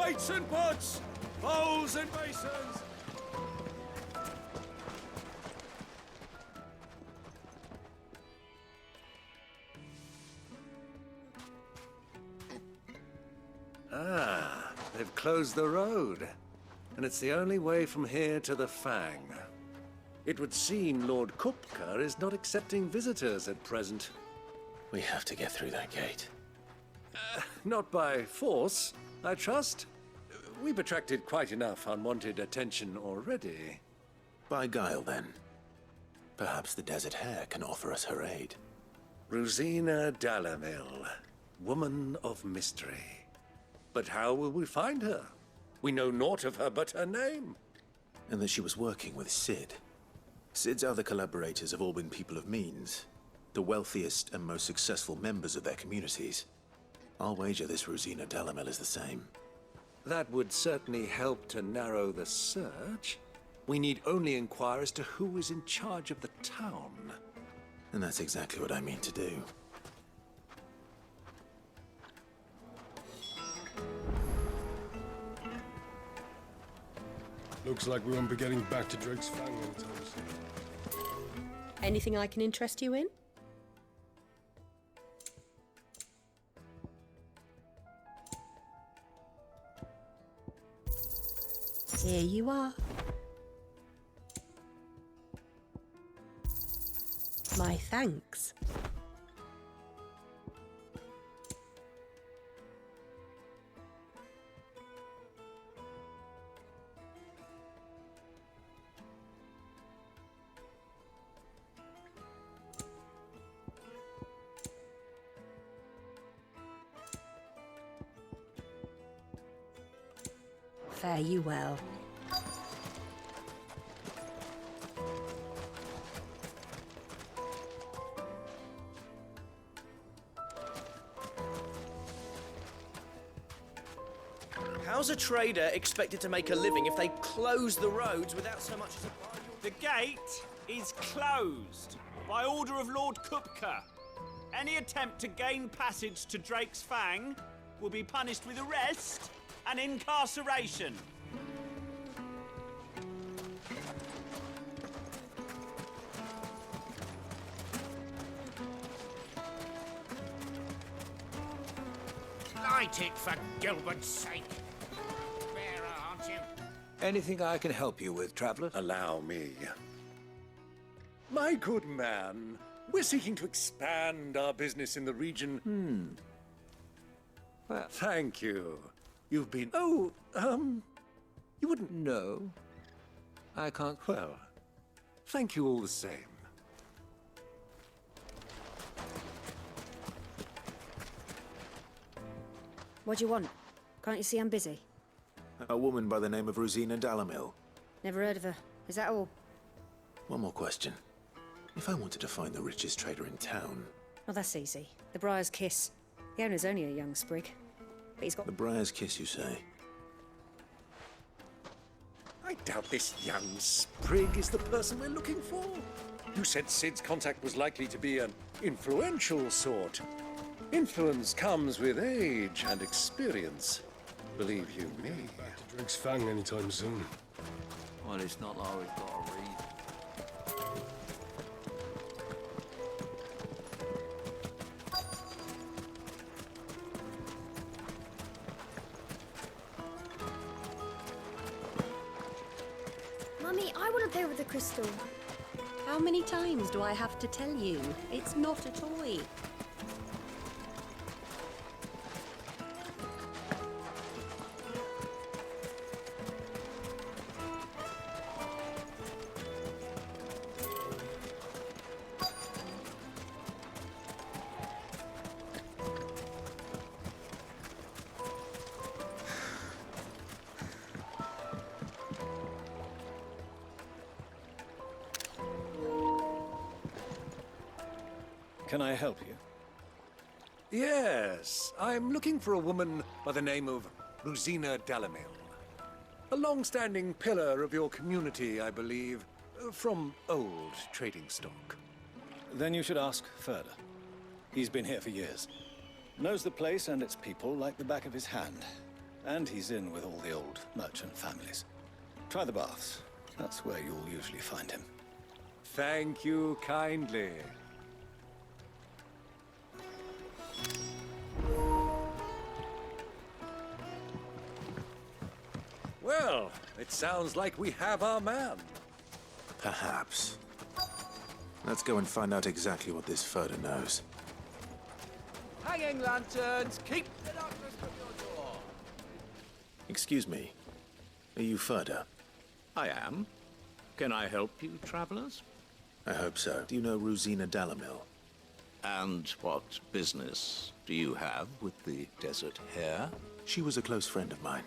Plates and pots! Bowls and basins! Ah, they've closed the road. And it's the only way from here to the Fang. It would seem Lord Kupka is not accepting visitors at present. We have to get through that gate. Not by force, I trust. We've attracted quite enough unwanted attention already. By guile, then. Perhaps the Desert Hare can offer us her aid. Rosina Dalamil, woman of mystery. But how will we find her? We know naught of her but her name. And that she was working with Sid. Sid's other collaborators have all been people of means. The wealthiest and most successful members of their communities. I'll wager this Rosina Dalamil is the same. That would certainly help to narrow the search. We need only inquire as to who is in charge of the town. And that's exactly what I mean to do. Looks like we won't be getting back to Drake's Fang anytime soon. Anything I can interest you in? Here you are. My thanks. Fare you well. How's a trader expected to make a living if they close the roads without so much as a bargain? The gate is closed by order of Lord Kupka. Any attempt to gain passage to Drake's Fang will be punished with arrest and incarceration. Light it for Gilbert's sake. Bearer, aren't you? Anything I can help you with, traveler? Allow me. My good man, we're seeking to expand our business in the region. Well, thank you. You've been... Oh, you wouldn't know. I can't... Well, thank you all the same. What do you want? Can't you see I'm busy? A woman by the name of Rosina Dalamil. Never heard of her. Is that all? One more question. If I wanted to find the richest trader in town... Oh, that's easy. The Briar's Kiss. The owner's only a young sprig. But he's got... The Briar's Kiss, you say? I doubt this young sprig is the person we're looking for. You said Sid's contact was likely to be an influential sort. Influence comes with age and experience. Believe you me. Back to Drake's Fang anytime soon. Well, it's not like we've got to read. Mummy, I want to play with the crystal. How many times do I have to tell you? It's not a toy. Can I help you? Yes, I'm looking for a woman by the name of Rosina Dalamil. A long-standing pillar of your community, I believe, from old trading stock. Then you should ask further. He's been here for years. Knows the place and its people like the back of his hand. And he's in with all the old merchant families. Try the baths. That's where you'll usually find him. Thank you kindly. Well, it sounds like we have our man. Perhaps. Let's go and find out exactly what this Ferda knows. Hanging lanterns, keep the darkness from your door. Excuse me. Are you Ferda? I am. Can I help you, travelers? I hope so. Do you know Rosina Dalamil? And what business do you have with the desert hare? She was a close friend of mine.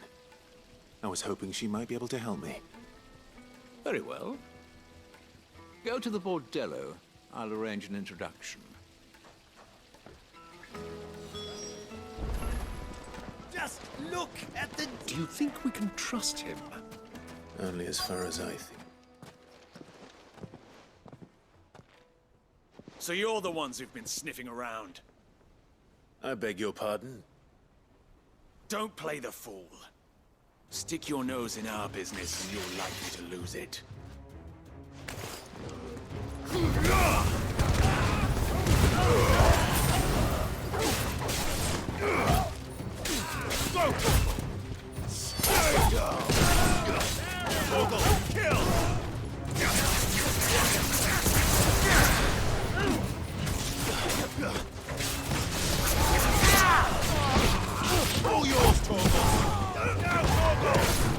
I was hoping she might be able to help me. Very well. Go to the bordello. I'll arrange an introduction. Just look at the... Do you think we can trust him? Only as far as I think. So you're the ones who've been sniffing around. I beg your pardon? Don't play the fool. Stick your nose in our business and you're likely to lose it. All yours, Torgal! Now, Torgal!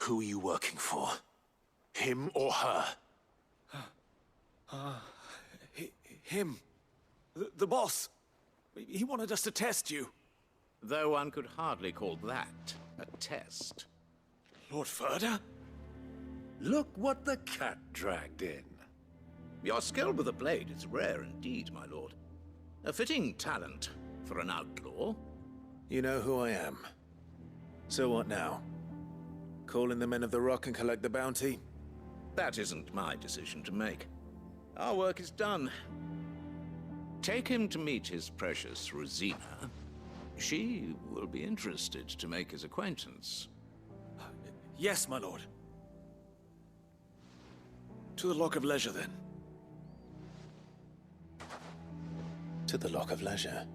Who are you working for? Him or her? Him. The boss. He wanted us to test you. Though one could hardly call that a test. Lord Ferda? Look what the cat dragged in. Your skill with the blade is rare indeed, my lord. A fitting talent for an outlaw. You know who I am. So what now? Call in the Men of the Rock and collect the bounty? That isn't my decision to make. Our work is done. Take him to meet his precious Rosina. She will be interested to make his acquaintance. Yes, my lord. To the Lock of Leisure, then. To the Lock of Leisure.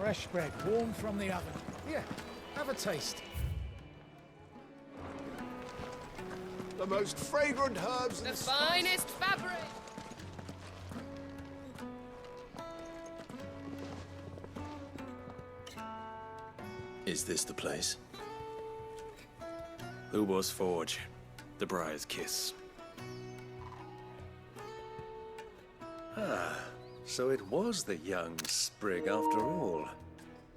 Fresh bread, warm from the oven. Here, have a taste. The most fragrant herbs. The finest fabric. Is this the place? Lubor's Forge. The Briar's Kiss. Ah, so it was the young sprig after all.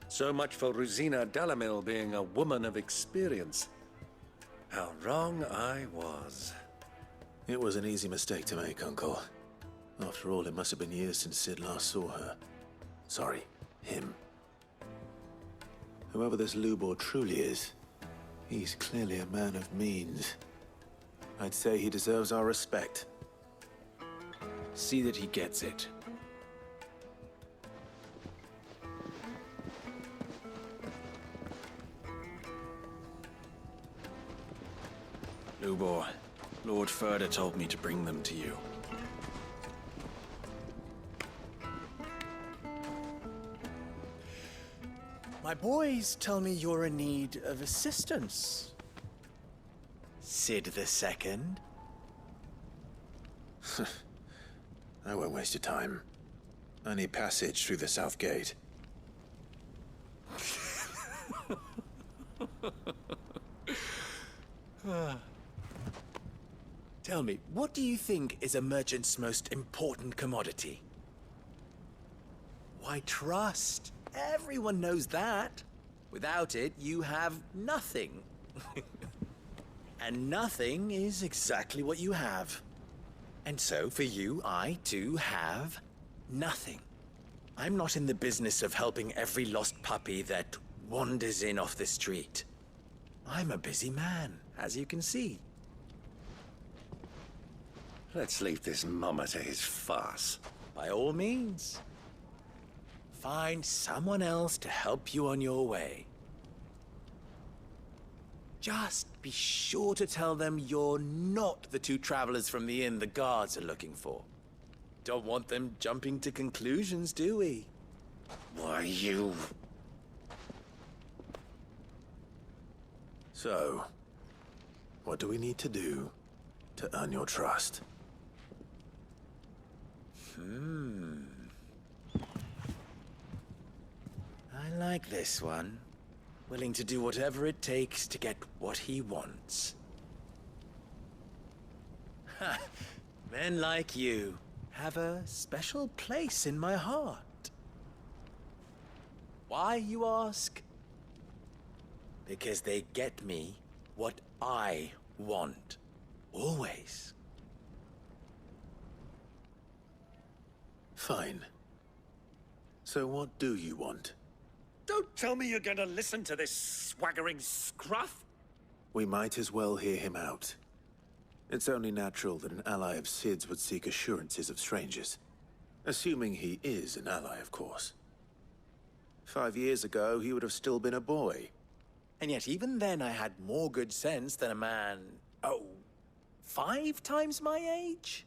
So much for Rosina Dalamil being a woman of experience. How wrong I was. It was an easy mistake to make, Uncle. After all, it must have been years since Sid last saw her. Sorry, him. Whoever this Lubor truly is, he's clearly a man of means. I'd say he deserves our respect. See that he gets it. Lubor, Lord Furder told me to bring them to you. My boys tell me you're in need of assistance. Sid the Second. I won't waste your time. I need passage through the south gate. Tell me, what do you think is a merchant's most important commodity? Why, trust. Everyone knows that. Without it, you have nothing. And nothing is exactly what you have. And so, for you, I, too, have nothing. I'm not in the business of helping every lost puppy that wanders in off the street. I'm a busy man, as you can see. Let's leave this mummer to his farce. By all means. Find someone else to help you on your way. Just be sure to tell them you're not the two travelers from the inn the guards are looking for. Don't want them jumping to conclusions, do we? Why, you... So, what do we need to do to earn your trust? I like this one. Willing to do whatever it takes to get what he wants. Ha! Men like you have a special place in my heart. Why, you ask? Because they get me what I want. Always. Fine. So what do you want? Don't tell me you're going to listen to this swaggering scruff! We might as well hear him out. It's only natural that an ally of Sid's would seek assurances of strangers. Assuming he is an ally, of course. 5 years ago, he would have still been a boy. And yet even then I had more good sense than a man, 5 times my age?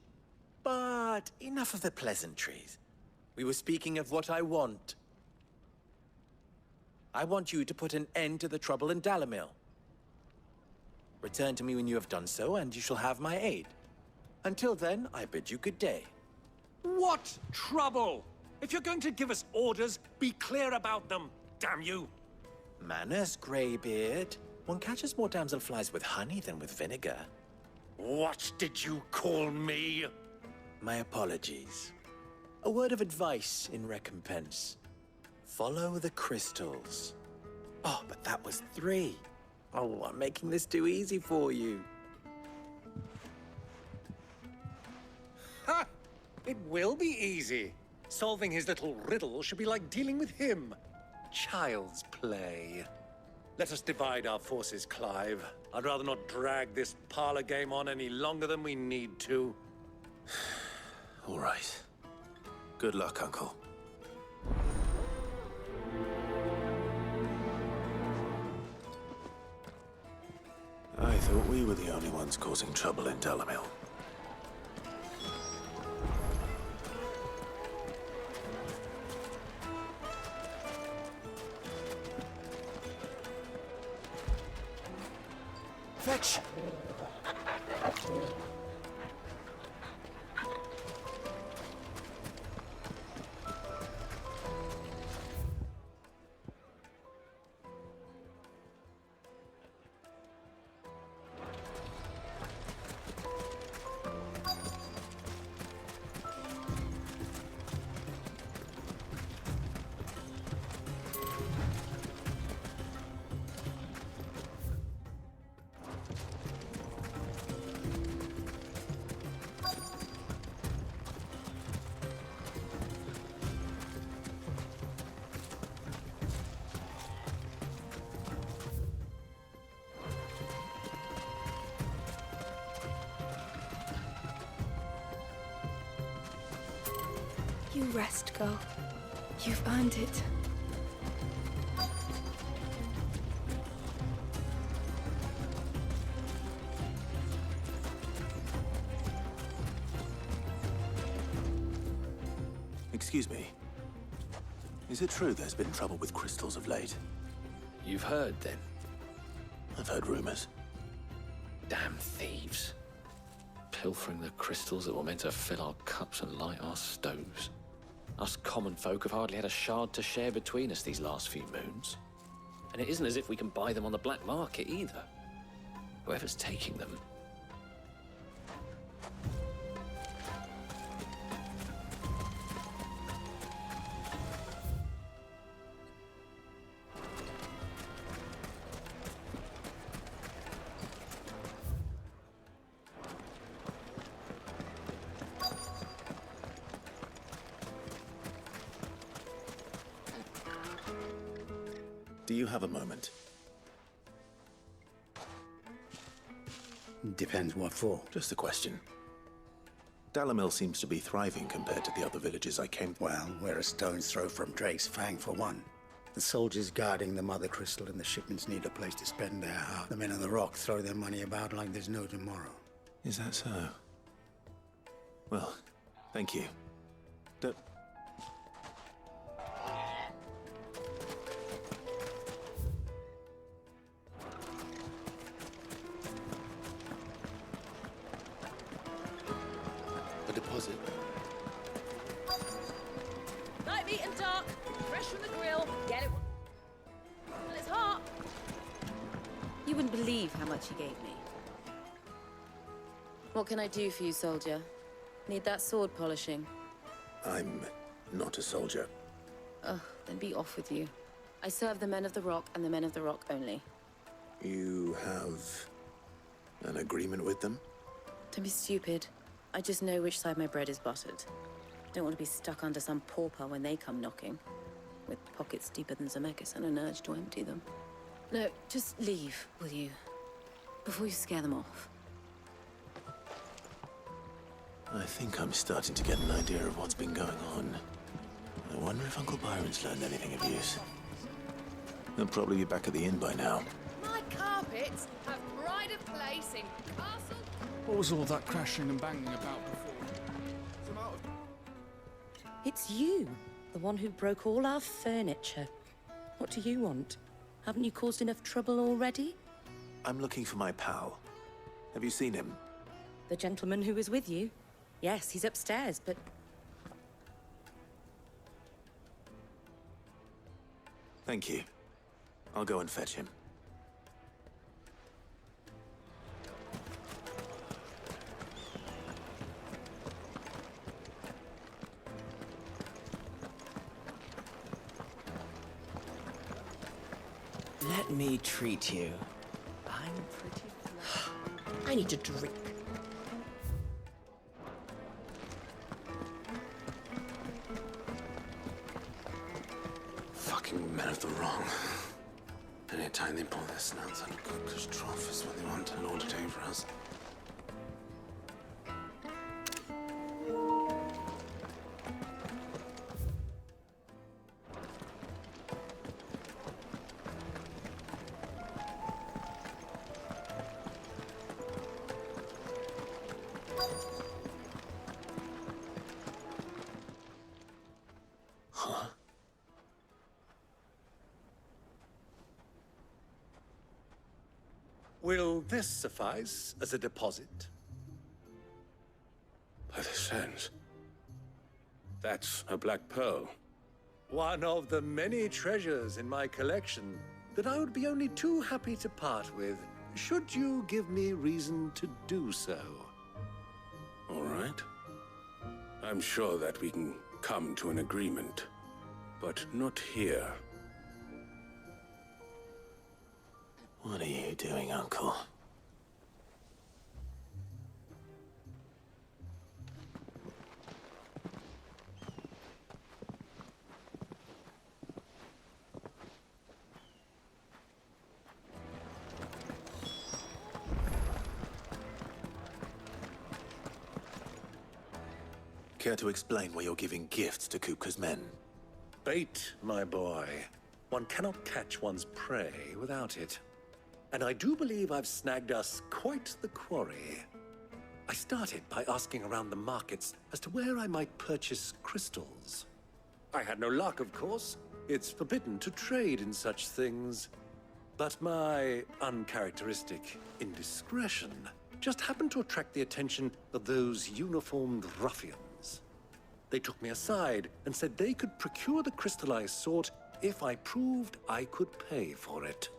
But enough of the pleasantries. We were speaking of what I want. I want you to put an end to the trouble in Dalamil. Return to me when you have done so, and you shall have my aid. Until then, I bid you good day. What trouble? If you're going to give us orders, be clear about them, damn you! Manners, Greybeard. One catches more damselflies with honey than with vinegar. What did you call me? My apologies. A word of advice in recompense. Follow the crystals. Oh, but that was 3. Oh, I'm making this too easy for you. Ha! It will be easy. Solving his little riddle should be like dealing with him. Child's play. Let us divide our forces, Clive. I'd rather not drag this parlor game on any longer than we need to. All right. Good luck, Uncle. I thought we were the only ones causing trouble in Dalamil. Fetch! You rest, girl. You've earned it. Excuse me. Is it true there's been trouble with crystals of late? You've heard, then? I've heard rumors. Damn thieves. Pilfering the crystals that were meant to fill our cups and light our stoves. Us common folk have hardly had a shard to share between us these last few moons. And it isn't as if we can buy them on the black market either. Whoever's taking them... Do you have a moment? Depends what for. Just a question. Dalamil seems to be thriving compared to the other villages I came... Well, we're a stone's throw from Drake's Fang, for one. The soldiers guarding the Mother Crystal and the shipments need a place to spend their heart. The men on the rock throw their money about like there's no tomorrow. Is that so? Well, thank you. Don't... A deposit. Light meat and dark, fresh from the grill. Get it. Well, it's hot. You wouldn't believe how much he gave me. What can I do for you, soldier? Need that sword polishing? I'm not a soldier. Ugh, then be off with you. I serve the men of the Rock and the men of the Rock only. You have an agreement with them? Don't be stupid. I just know which side my bread is buttered. Don't want to be stuck under some pauper when they come knocking. With pockets deeper than Zemeckis and an urge to empty them. No, just leave, will you? Before you scare them off. I think I'm starting to get an idea of what's been going on. I wonder if Uncle Byron's learned anything of use. They'll probably be back at the inn by now. My carpets have pride of place in castle. What was all that crashing and banging about before? It's you, the one who broke all our furniture. What do you want? Haven't you caused enough trouble already? I'm looking for my pal. Have you seen him? The gentleman who was with you? Yes, he's upstairs, but... Thank you. I'll go and fetch him. Let me treat you. I'm pretty... I need to drink. Fucking men of the wrong. Anytime they pull their snouts out of cookers' trough is when they want to lord it over us. Will this suffice as a deposit? By the sands. That's a black pearl. One of the many treasures in my collection that I would be only too happy to part with, should you give me reason to do so. All right. I'm sure that we can come to an agreement, but not here. What are you doing, Uncle? Care to explain why you're giving gifts to Kupka's men? Bait, my boy. One cannot catch one's prey without it. And I do believe I've snagged us quite the quarry. I started by asking around the markets as to where I might purchase crystals. I had no luck, of course. It's forbidden to trade in such things. But my uncharacteristic indiscretion just happened to attract the attention of those uniformed ruffians. They took me aside and said they could procure the crystal I sought if I proved I could pay for it.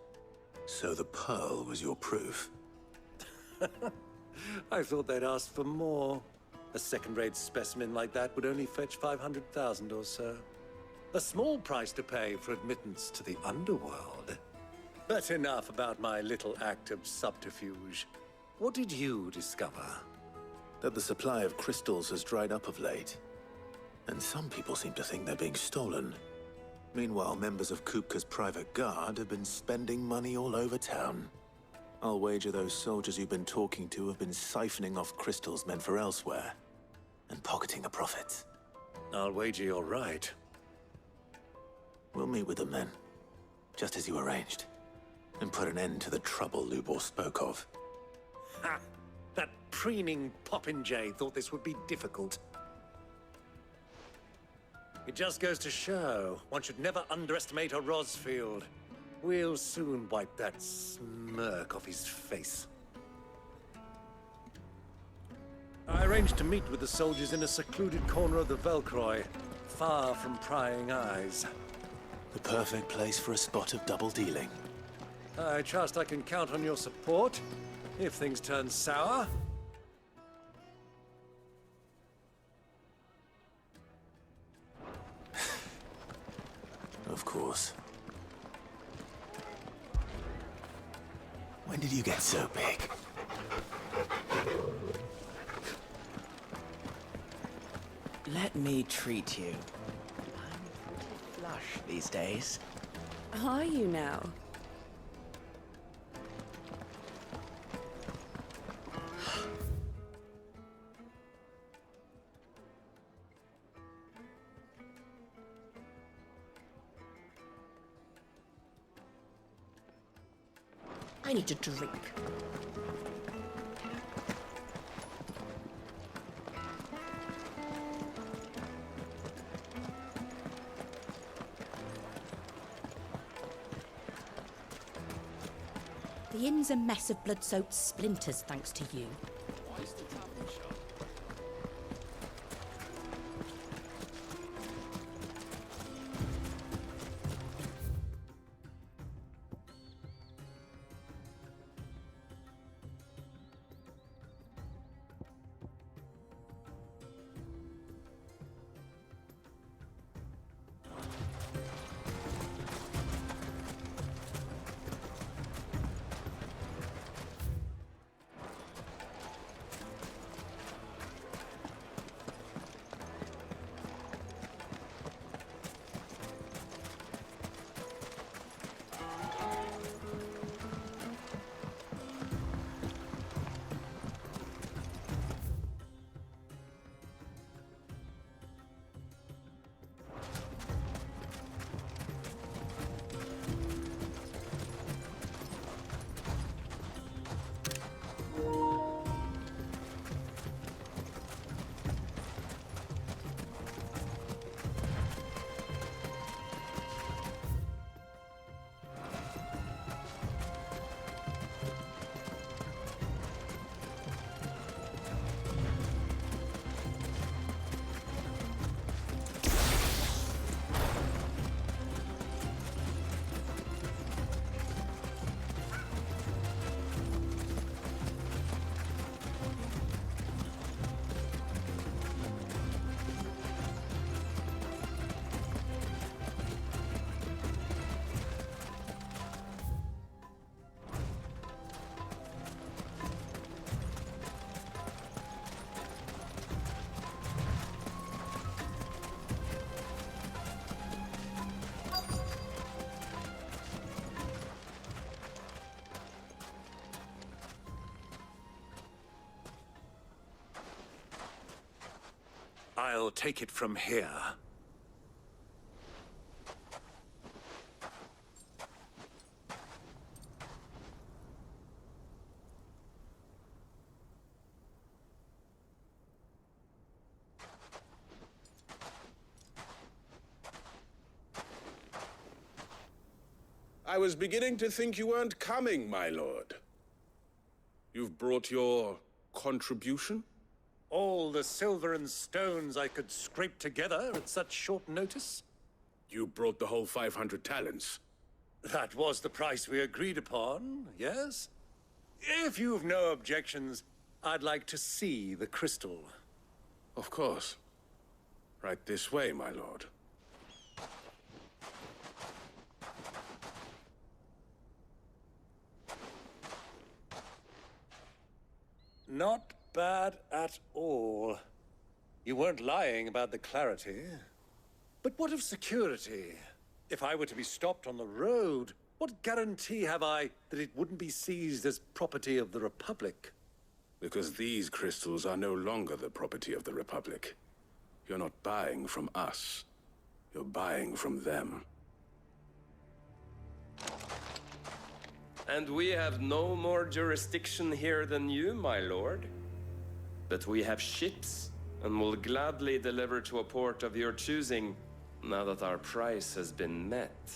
So the pearl was your proof? I thought they'd ask for more. A second-rate specimen like that would only fetch 500,000 or so. A small price to pay for admittance to the underworld. But enough about my little act of subterfuge. What did you discover? That the supply of crystals has dried up of late. And some people seem to think they're being stolen. Meanwhile, members of Kupka's private guard have been spending money all over town. I'll wager those soldiers you've been talking to have been siphoning off crystals meant for elsewhere, and pocketing the profits. I'll wager you're right. We'll meet with them then, just as you arranged, and put an end to the trouble Lubor spoke of. Ha! That preening popinjay thought this would be difficult. It just goes to show, one should never underestimate a Rosfield. We'll soon wipe that smirk off his face. I arranged to meet with the soldiers in a secluded corner of the Velcroy, far from prying eyes. The perfect place for a spot of double dealing. I trust I can count on your support, if things turn sour. Of course. When did you get so big? Let me treat you. I'm pretty flush these days. Are you now? I need to drink. The inn's a mess of blood-soaked splinters, thanks to you. Why is the tavern shut? We'll take it from here. I was beginning to think you weren't coming, my lord. You've brought your contribution? All the silver and stones I could scrape together at such short notice? You brought the whole 500 talents. That was the price we agreed upon, yes? If you've no objections, I'd like to see the crystal. Of course. Right this way, my lord. Not bad at all. You weren't lying about the clarity. But what of security? If I were to be stopped on the road, what guarantee have I that it wouldn't be seized as property of the Republic? Because these crystals are no longer the property of the Republic. You're not buying from us. You're buying from them. And we have no more jurisdiction here than you, my lord. But we have ships, and will gladly deliver to a port of your choosing, now that our price has been met.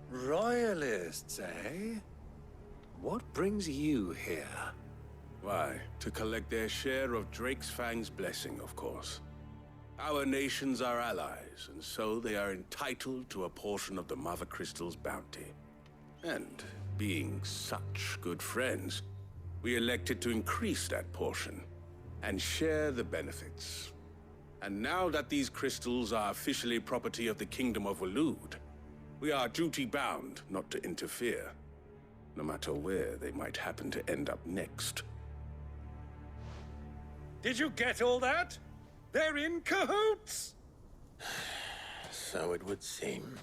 Royalists, eh? What brings you here? Why, to collect their share of Drake's Fang's blessing, of course. Our nations are allies, and so they are entitled to a portion of the Mother Crystal's bounty. And being such good friends, we elected to increase that portion and share the benefits. And now that these crystals are officially property of the Kingdom of Waloed, we are duty-bound not to interfere, no matter where they might happen to end up next. Did you get all that? They're in cahoots! So it would seem.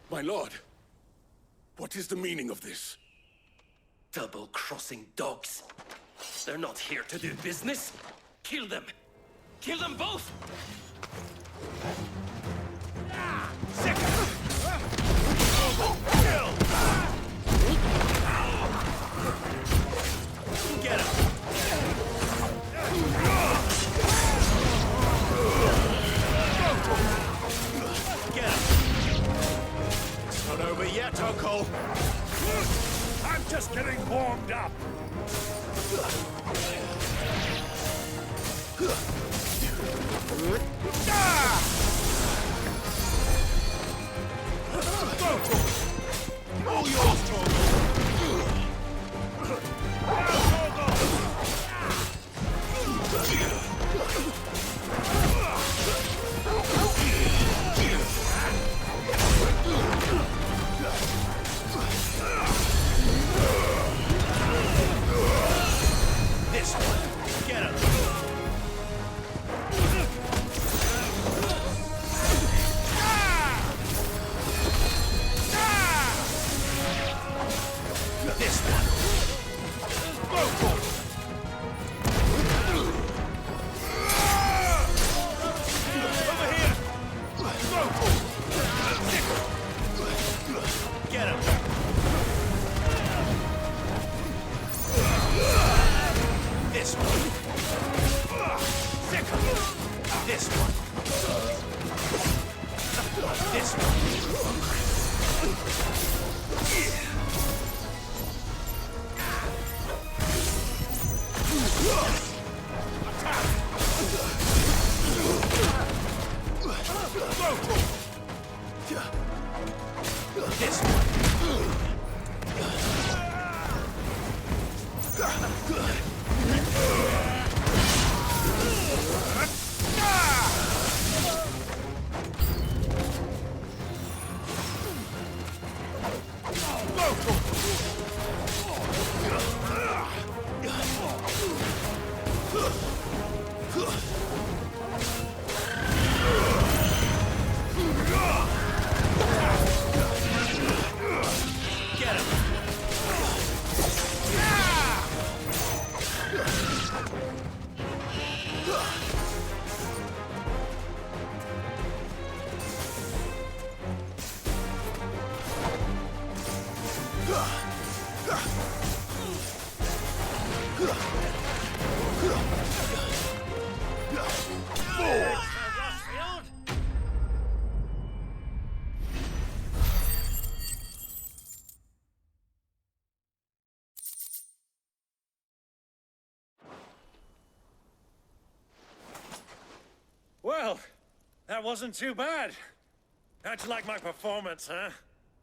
My lord, what is the meaning of this? Double-crossing dogs. They're not here to do business. Kill them. Kill them both! Get him! Get him! It's not over yet, Uncle. I'm just getting warmed up. All yours, this one. Get him. This one. Go for it. Over here. Go for it. Get him. This one. This one. This That wasn't too bad. How'd you like my performance, huh?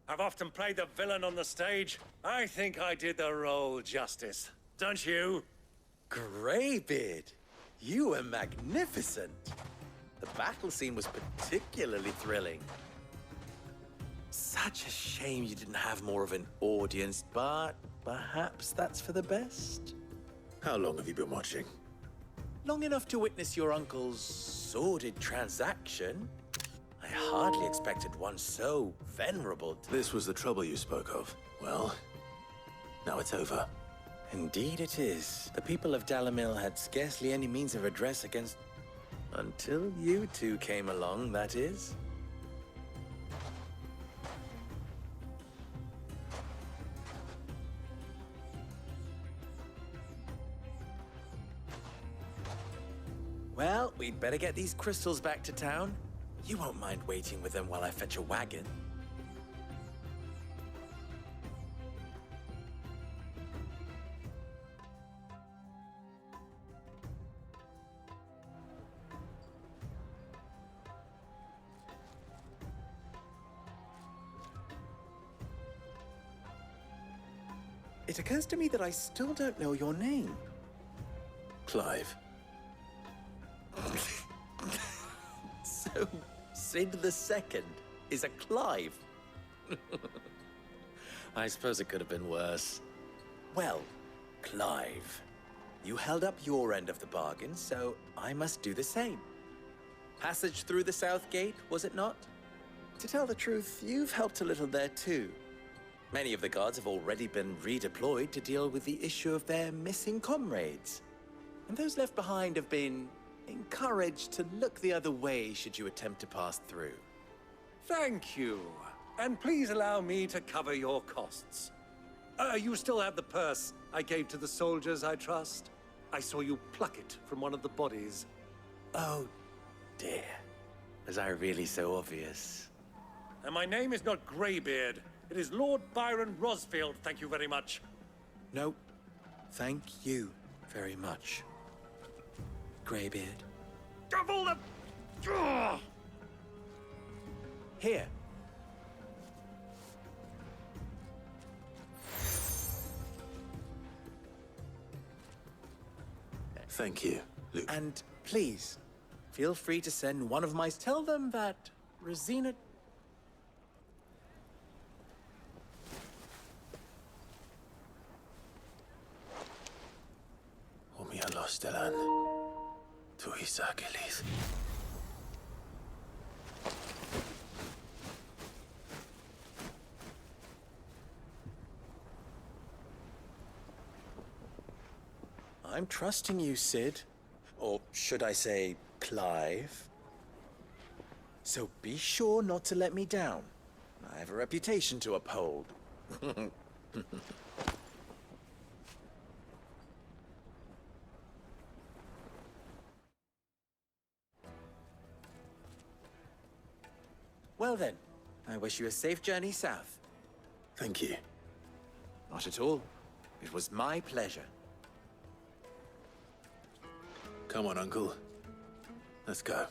I've often played the villain on the stage. I think I did the role justice. Don't you? Greybeard, you were magnificent. The battle scene was particularly thrilling. Such a shame you didn't have more of an audience, but perhaps that's for the best. How long have you been watching? Long enough to witness your uncle's sordid transaction. I hardly expected one so venerable to... This was the trouble you spoke of. Well, now it's over. Indeed it is. The people of Dalamil had scarcely any means of redress against... Until you two came along, that is. Well, we'd better get these crystals back to town. You won't mind waiting with them while I fetch a wagon. It occurs to me that I still don't know your name. Clive. So, Sid the Second is a Clive. I suppose it could have been worse. Well, Clive, you held up your end of the bargain, so I must do the same. Passage through the South Gate, was it not? To tell the truth, you've helped a little there too. Many of the guards have already been redeployed to deal with the issue of their missing comrades. And those left behind have been encouraged to look the other way should you attempt to pass through. Thank you. And please allow me to cover your costs. You still have the purse I gave to the soldiers, I trust? I saw you pluck it from one of the bodies. Oh, dear. Was I really so obvious? And my name is not Greybeard. It is Lord Byron Rosfield, thank you very much. No, thank you very much, Greybeard. Double the... Ugh! Here. Thank you, Luke. And please, feel free to send one of my... Tell them that Rosina... Stelan. Tu Isagelis. I'm trusting you, Sid. Or should I say, Clive. So be sure not to let me down. I have a reputation to uphold. Well then, I wish you a safe journey south. Thank you. Not at all. It was my pleasure. Come on, Uncle. Let's go.